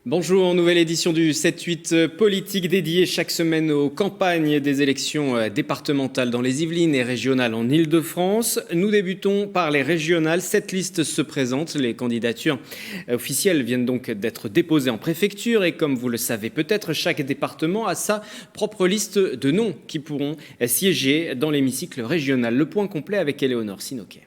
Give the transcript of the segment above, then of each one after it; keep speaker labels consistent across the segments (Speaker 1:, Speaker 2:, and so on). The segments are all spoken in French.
Speaker 1: Bonjour, nouvelle édition du 7-8 politique dédiée chaque semaine aux campagnes des élections départementales dans les Yvelines et régionales en Île-de-France. Nous débutons par les régionales. 7 listes se présentent. Les candidatures officielles viennent donc d'être déposées en préfecture et comme vous le savez peut-être, chaque département a sa propre liste de noms qui pourront siéger dans l'hémicycle régional. Le point complet avec Éléonore Sinoquet.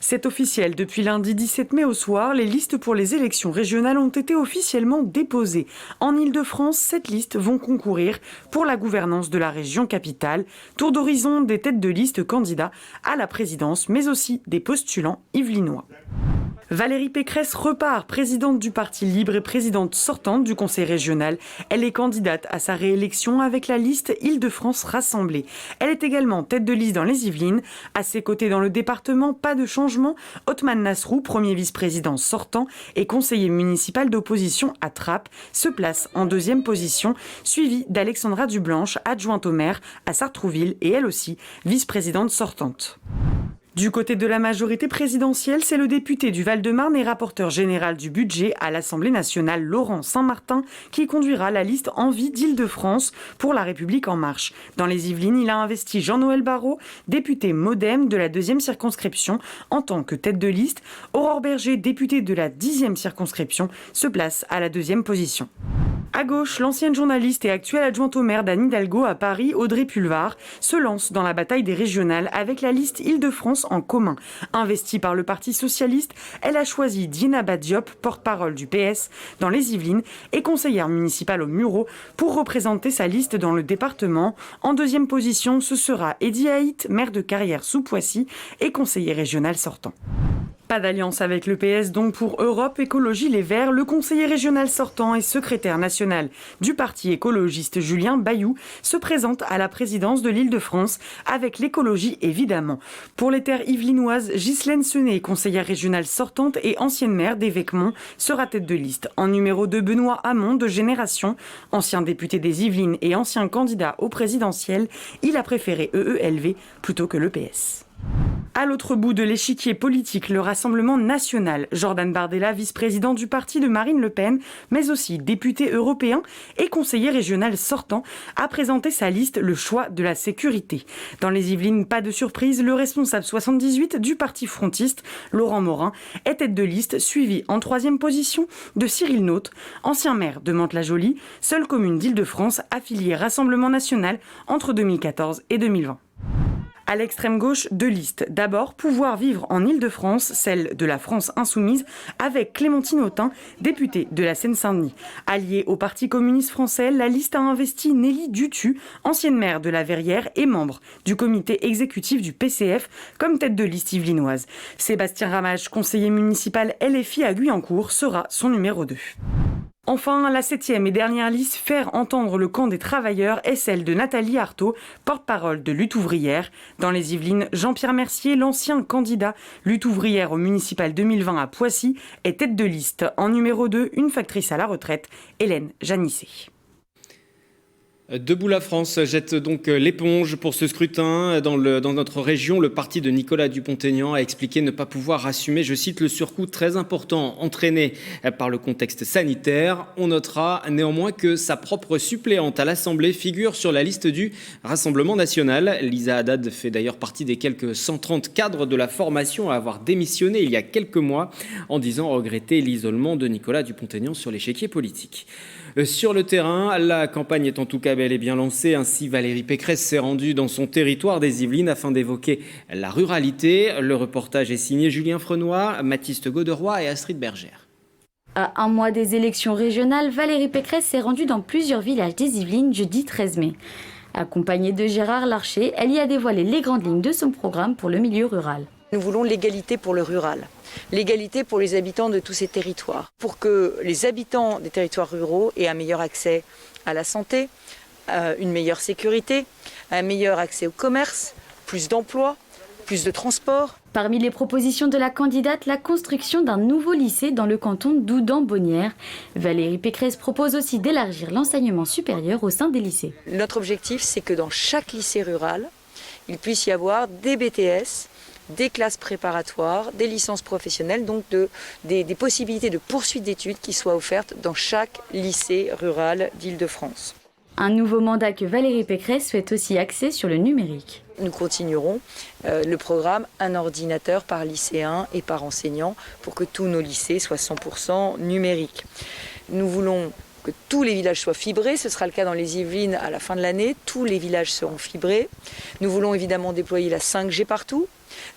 Speaker 2: C'est officiel. Depuis lundi 17 mai au soir, les listes pour les élections régionales ont été officiellement déposées. En Île-de-France, 7 listes vont concourir pour la gouvernance de la région capitale. Tour d'horizon des têtes de liste candidats à la présidence, mais aussi des postulants yvelinois. Valérie Pécresse repart, présidente du Parti libre et présidente sortante du conseil régional. Elle est candidate à sa réélection avec la liste Île-de-France Rassemblée. Elle est également tête de liste dans les Yvelines. À ses côtés dans le département, pas de changement. Othman Nasrou, premier vice-président sortant et conseiller municipal d'opposition à Trappes, se place en deuxième position, suivi d'Alexandra Dublanche, adjointe au maire à Sartrouville et elle aussi vice-présidente sortante. Du côté de la majorité présidentielle, c'est le député du Val-de-Marne et rapporteur général du budget à l'Assemblée nationale, Laurent Saint-Martin, qui conduira la liste Envie d'Île-de-France pour La République En Marche. Dans les Yvelines, il a investi Jean-Noël Barrot, député MoDem de la 2e circonscription, en tant que tête de liste. Aurore Berger, députée de la 10e circonscription, se place à la 2e position. À gauche, l'ancienne journaliste et actuelle adjointe au maire d'Anne Hidalgo à Paris, Audrey Pulvar, se lance dans la bataille des régionales avec la liste Île-de-France en commun. Investie par le Parti socialiste, elle a choisi Dieynaba Diop, porte-parole du PS dans les Yvelines et conseillère municipale au Mureaux pour représenter sa liste dans le département. En deuxième position, ce sera Eddy Haït, maire de Carrières sous Poissy et conseiller régional sortant. Pas d'alliance avec le PS donc pour Europe Écologie Les Verts. Le conseiller régional sortant et secrétaire national du parti écologiste Julien Bayou se présente à la présidence de l'Île-de-France avec l'écologie évidemment. Pour les terres yvelinoises, Ghislaine Senet, conseillère régionale sortante et ancienne maire d'Évêquemont, sera tête de liste. En numéro 2, Benoît Hamon de Génération, ancien député des Yvelines et ancien candidat au présidentiel, il a préféré EELV plutôt que le PS. À l'autre bout de l'échiquier politique, le Rassemblement national. Jordan Bardella, vice-président du parti de Marine Le Pen, mais aussi député européen et conseiller régional sortant, a présenté sa liste Le choix de la sécurité. Dans les Yvelines, pas de surprise, le responsable 78 du parti frontiste, Laurent Morin, est tête de liste, suivi en 3e position de Cyril Naute, ancien maire de Mantes-la-Jolie, seule commune d'Île-de-France affiliée Rassemblement national entre 2014 et 2020. À l'extrême gauche, 2 listes. D'abord, Pouvoir vivre en Île-de-France, celle de la France insoumise, avec Clémentine Autain, députée de la Seine-Saint-Denis. Alliée au Parti communiste français, la liste a investi Nelly Dutu, ancienne maire de la Verrière et membre du comité exécutif du PCF, comme tête de liste yvelinoise. Sébastien Ramage, conseiller municipal LFI à Guyancourt, sera son numéro 2. Enfin, la 7e et dernière liste, Faire entendre le camp des travailleurs, est celle de Nathalie Arthaud, porte-parole de Lutte ouvrière. Dans les Yvelines, Jean-Pierre Mercier, l'ancien candidat Lutte ouvrière au municipal 2020 à Poissy, est tête de liste. En numéro 2, une factrice à la retraite, Hélène Janissé.
Speaker 1: Debout la France jette donc l'éponge pour ce scrutin. Dans notre région, le parti de Nicolas Dupont-Aignan a expliqué ne pas pouvoir assumer, je cite, le surcoût très important entraîné par le contexte sanitaire. On notera néanmoins que sa propre suppléante à l'Assemblée figure sur la liste du Rassemblement national. Lisa Haddad fait d'ailleurs partie des quelques 130 cadres de la formation à avoir démissionné il y a quelques mois en disant regretter l'isolement de Nicolas Dupont-Aignan sur l'échiquier politique. Sur le terrain, la campagne est en tout cas bel et bien lancée. Ainsi, Valérie Pécresse s'est rendue dans son territoire des Yvelines afin d'évoquer la ruralité. Le reportage est signé Julien Frenois, Mathilde Goderoy et Astrid Bergère.
Speaker 3: À un mois des élections régionales, Valérie Pécresse s'est rendue dans plusieurs villages des Yvelines jeudi 13 mai. Accompagnée de Gérard Larcher, elle y a dévoilé les grandes lignes de son programme pour le milieu rural.
Speaker 4: Nous voulons l'égalité pour le rural, l'égalité pour les habitants de tous ces territoires, pour que les habitants des territoires ruraux aient un meilleur accès à la santé, une meilleure sécurité, un meilleur accès au commerce, plus d'emplois, plus de transports.
Speaker 3: Parmi les propositions de la candidate, la construction d'un nouveau lycée dans le canton d'Oudan-Bonnières. Valérie Pécresse propose aussi d'élargir l'enseignement supérieur au sein des lycées.
Speaker 4: Notre objectif, c'est que dans chaque lycée rural, il puisse y avoir des BTS, des classes préparatoires, des licences professionnelles, donc des possibilités de poursuite d'études qui soient offertes dans chaque lycée rural d'Île-de-France.
Speaker 3: Un nouveau mandat que Valérie Pécresse souhaite aussi axer sur le numérique.
Speaker 4: Nous continuerons le programme Un ordinateur par lycéen et par enseignant pour que tous nos lycées soient 100% numériques. Nous voulons que tous les villages soient fibrés, ce sera le cas dans les Yvelines à la fin de l'année, tous les villages seront fibrés. Nous voulons évidemment déployer la 5G partout.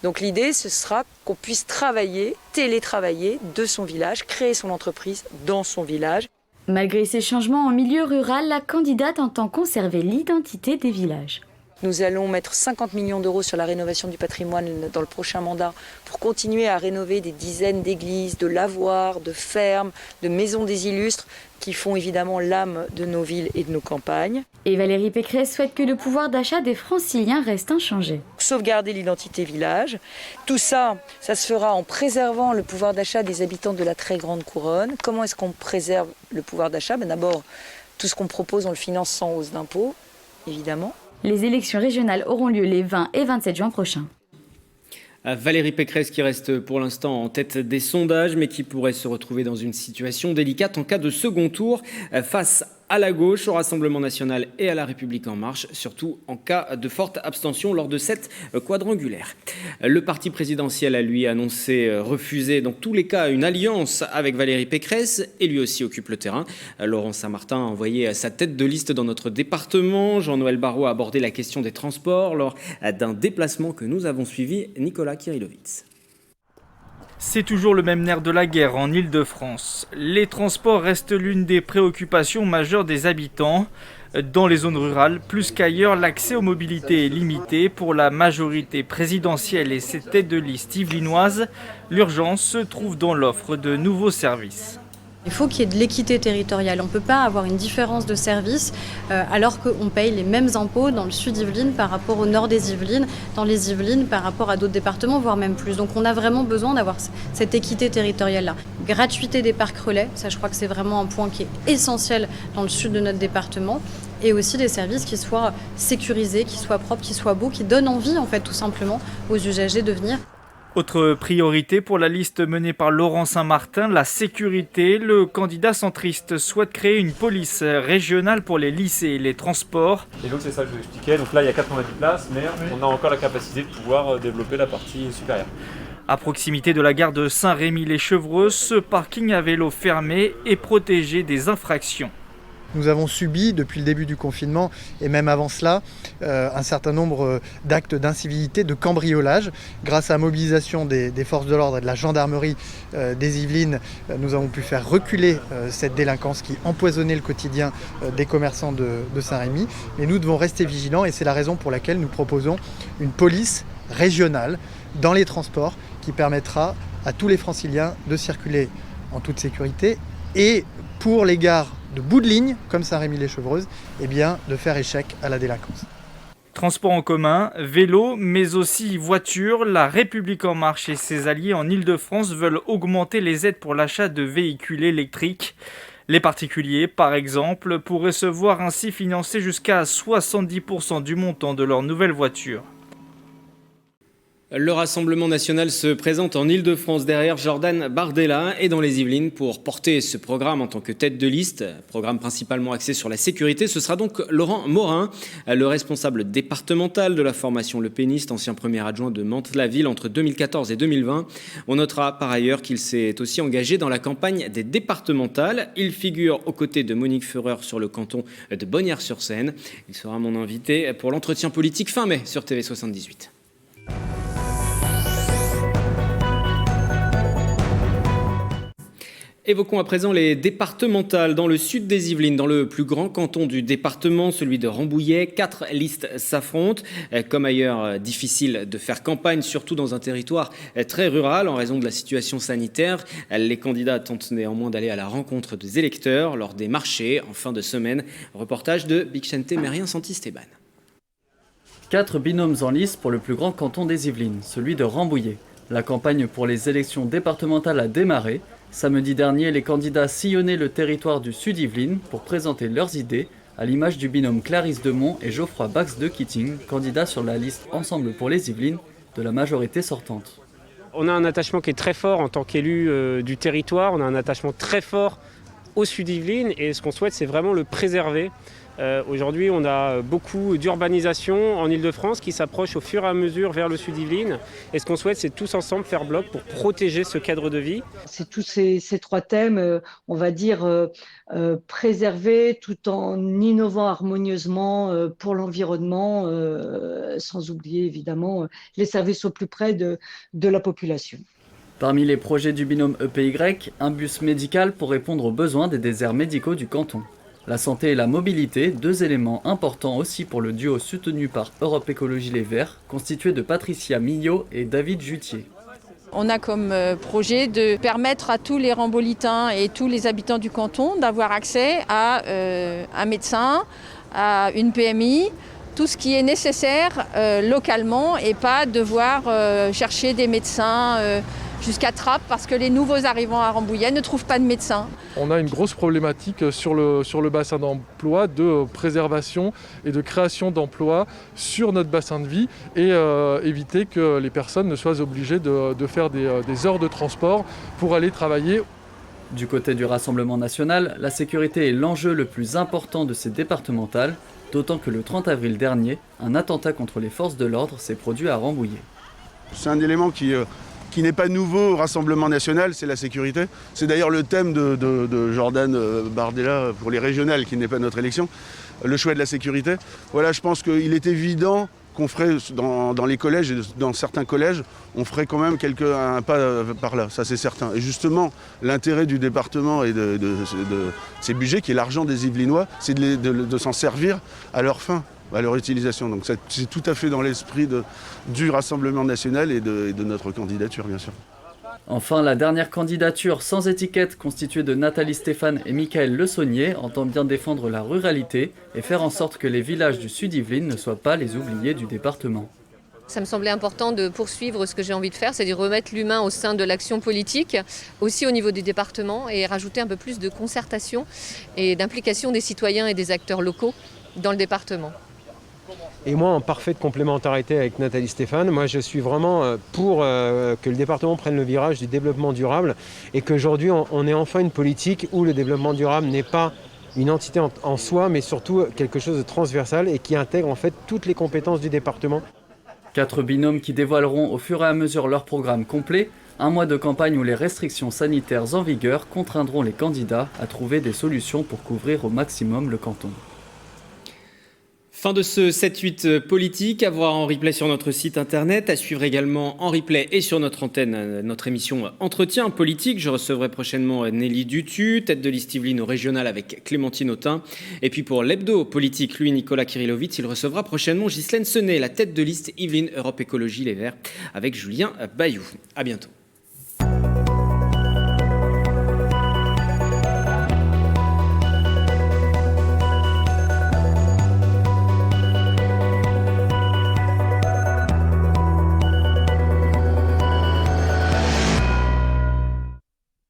Speaker 4: Donc l'idée, ce sera qu'on puisse travailler, télétravailler de son village, créer son entreprise dans son village.
Speaker 3: Malgré ces changements en milieu rural, la candidate entend conserver l'identité des villages.
Speaker 4: Nous allons mettre 50 millions d'euros sur la rénovation du patrimoine dans le prochain mandat pour continuer à rénover des dizaines d'églises, de lavoirs, de fermes, de maisons des illustres qui font évidemment l'âme de nos villes et de nos campagnes.
Speaker 3: Et Valérie Pécresse souhaite que le pouvoir d'achat des Franciliens reste inchangé.
Speaker 4: Sauvegarder l'identité village. Tout ça, ça se fera en préservant le pouvoir d'achat des habitants de la très grande couronne. Comment est-ce qu'on préserve le pouvoir d'achat ? D'abord, tout ce qu'on propose, on le finance sans hausse d'impôts, évidemment.
Speaker 3: Les élections régionales auront lieu les 20 et 27 juin prochains.
Speaker 1: Valérie Pécresse qui reste pour l'instant en tête des sondages, mais qui pourrait se retrouver dans une situation délicate en cas de second tour face à la gauche, au Rassemblement national et à la République en marche, surtout en cas de forte abstention lors de cette quadrangulaire. Le parti présidentiel a lui annoncé refuser dans tous les cas une alliance avec Valérie Pécresse et lui aussi occupe le terrain. Laurent Saint-Martin a envoyé sa tête de liste dans notre département. Jean-Noël Barrot a abordé la question des transports lors d'un déplacement que nous avons suivi. Nicolas Kyrilovitz.
Speaker 5: C'est toujours le même nerf de la guerre en Île-de-France. Les transports restent l'une des préoccupations majeures des habitants. Dans les zones rurales, plus qu'ailleurs, l'accès aux mobilités est limité. Pour la majorité présidentielle et ses têtes de liste yvelinoises, l'urgence se trouve dans l'offre de nouveaux services.
Speaker 6: Il faut qu'il y ait de l'équité territoriale. On ne peut pas avoir une différence de service alors qu'on paye les mêmes impôts dans le sud Yvelines par rapport au nord des Yvelines, dans les Yvelines par rapport à d'autres départements, voire même plus. Donc on a vraiment besoin d'avoir cette équité territoriale-là. Gratuité des parcs relais, ça je crois que c'est vraiment un point qui est essentiel dans le sud de notre département. Et aussi des services qui soient sécurisés, qui soient propres, qui soient beaux, qui donnent envie en fait tout simplement aux usagers de venir.
Speaker 5: Autre priorité pour la liste menée par Laurent Saint-Martin, la sécurité. Le candidat centriste souhaite créer une police régionale pour les lycées et les transports.
Speaker 7: Et donc c'est ça que je vous expliquais. Donc là il y a 90 places, mais on a encore la capacité de pouvoir développer la partie supérieure.
Speaker 5: À proximité de la gare de Saint-Rémy-les-Chevreux, ce parking à vélo fermé est protégé des infractions.
Speaker 8: Nous avons subi depuis le début du confinement et même avant cela un certain nombre d'actes d'incivilité, de cambriolage. Grâce à la mobilisation des forces de l'ordre et de la gendarmerie des Yvelines, nous avons pu faire reculer cette délinquance qui empoisonnait le quotidien des commerçants de Saint-Rémy. Mais nous devons rester vigilants et c'est la raison pour laquelle nous proposons une police régionale dans les transports qui permettra à tous les franciliens de circuler en toute sécurité et pour les gares de bout de ligne, comme Saint-Rémy-les-Chevreuses, eh bien, de faire échec à la délinquance.
Speaker 5: Transport en commun, vélo, mais aussi voiture, la République en marche et ses alliés en Île-de-France veulent augmenter les aides pour l'achat de véhicules électriques. Les particuliers, par exemple, pourraient se voir ainsi financer jusqu'à 70% du montant de leur nouvelle voiture.
Speaker 1: Le Rassemblement national se présente en Île-de-France derrière Jordan Bardella et dans les Yvelines pour porter ce programme en tant que tête de liste. Programme principalement axé sur la sécurité. Ce sera donc Laurent Morin, le responsable départemental de la formation Le Péniste, ancien premier adjoint de Mantes-la-Ville entre 2014 et 2020. On notera par ailleurs qu'il s'est aussi engagé dans la campagne des départementales. Il figure aux côtés de Monique Fureur sur le canton de Bonnières-sur-Seine. Il sera mon invité pour l'entretien politique fin mai sur TV78. Évoquons à présent les départementales. Dans le sud des Yvelines, dans le plus grand canton du département, celui de Rambouillet, 4 listes s'affrontent. Comme ailleurs, difficile de faire campagne, surtout dans un territoire très rural en raison de la situation sanitaire. Les candidats tentent néanmoins d'aller à la rencontre des électeurs lors des marchés en fin de semaine. Reportage de Bixente Mérien Santisteban.
Speaker 9: 4 binômes en lice pour le plus grand canton des Yvelines, celui de Rambouillet. La campagne pour les élections départementales a démarré. Samedi dernier, les candidats sillonnaient le territoire du Sud-Yvelines pour présenter leurs idées, à l'image du binôme Clarisse Demont et Geoffroy Bax de Kitting, candidats sur la liste Ensemble pour les Yvelines, de la majorité sortante.
Speaker 10: On a un attachement qui est très fort en tant qu'élu du territoire, on a un attachement très fort au Sud-Yvelines et ce qu'on souhaite c'est vraiment le préserver. Aujourd'hui on a beaucoup d'urbanisation en Ile-de-France qui s'approche au fur et à mesure vers le Sud-Yvelines et ce qu'on souhaite c'est tous ensemble faire bloc pour protéger ce cadre de vie.
Speaker 11: C'est tous ces trois thèmes, on va dire, préservés tout en innovant harmonieusement pour l'environnement, sans oublier évidemment les services au plus près de la population.
Speaker 9: Parmi les projets du binôme EPY, un bus médical pour répondre aux besoins des déserts médicaux du canton. La santé et la mobilité, deux éléments importants aussi pour le duo soutenu par Europe Écologie Les Verts, constitué de Patricia Millot et David Jutier.
Speaker 12: On a comme projet de permettre à tous les rambolitains et tous les habitants du canton d'avoir accès à un médecin, à une PMI, tout ce qui est nécessaire localement et pas devoir chercher des médecins jusqu'à Trappes parce que les nouveaux arrivants à Rambouillet ne trouvent pas de médecin.
Speaker 13: On a une grosse problématique sur le bassin d'emploi de préservation et de création d'emplois sur notre bassin de vie et éviter que les personnes ne soient obligées de faire des heures de transport pour aller travailler.
Speaker 9: Du côté du Rassemblement national, la sécurité est l'enjeu le plus important de ces départementales, d'autant que le 30 avril dernier, un attentat contre les forces de l'ordre s'est produit à Rambouillet.
Speaker 14: C'est un élément qui n'est pas nouveau au Rassemblement national, c'est la sécurité. C'est d'ailleurs le thème de Jordan Bardella pour les régionales, qui n'est pas notre élection, le choix de la sécurité. Voilà, je pense qu'il est évident qu'on ferait dans les collèges et dans certains collèges, on ferait quand même un pas par là, ça c'est certain. Et justement, l'intérêt du département et de ces budgets, qui est l'argent des Yvelinois, c'est de s'en servir à leur fin, à leur utilisation. Donc c'est tout à fait dans l'esprit du Rassemblement national et de notre candidature, bien sûr.
Speaker 9: Enfin, la dernière candidature sans étiquette constituée de Nathalie Stéphane et Michael Le Saunier entend bien défendre la ruralité et faire en sorte que les villages du Sud-Yvelines ne soient pas les oubliés du département.
Speaker 15: Ça me semblait important de poursuivre ce que j'ai envie de faire, c'est de remettre l'humain au sein de l'action politique, aussi au niveau du département, et rajouter un peu plus de concertation et d'implication des citoyens et des acteurs locaux dans le département.
Speaker 16: Et moi, en parfaite complémentarité avec Nathalie Stéphane, moi je suis vraiment pour que le département prenne le virage du développement durable et qu'aujourd'hui on ait enfin une politique où le développement durable n'est pas une entité en soi, mais surtout quelque chose de transversal et qui intègre en fait toutes les compétences du département.
Speaker 9: 4 binômes qui dévoileront au fur et à mesure leur programme complet, un mois de campagne où les restrictions sanitaires en vigueur contraindront les candidats à trouver des solutions pour couvrir au maximum le canton.
Speaker 1: Fin de ce 7-8 politique, à voir en replay sur notre site internet, à suivre également en replay et sur notre antenne, notre émission Entretien politique. Je recevrai prochainement Nelly Dutu, tête de liste Yvelines au régional avec Clémentine Autain. Et puis pour l'hebdo politique, lui, Nicolas Kirillovitz, il recevra prochainement Ghislaine Senet, la tête de liste Yvelines Europe Écologie Les Verts avec Julien Bayou. À bientôt.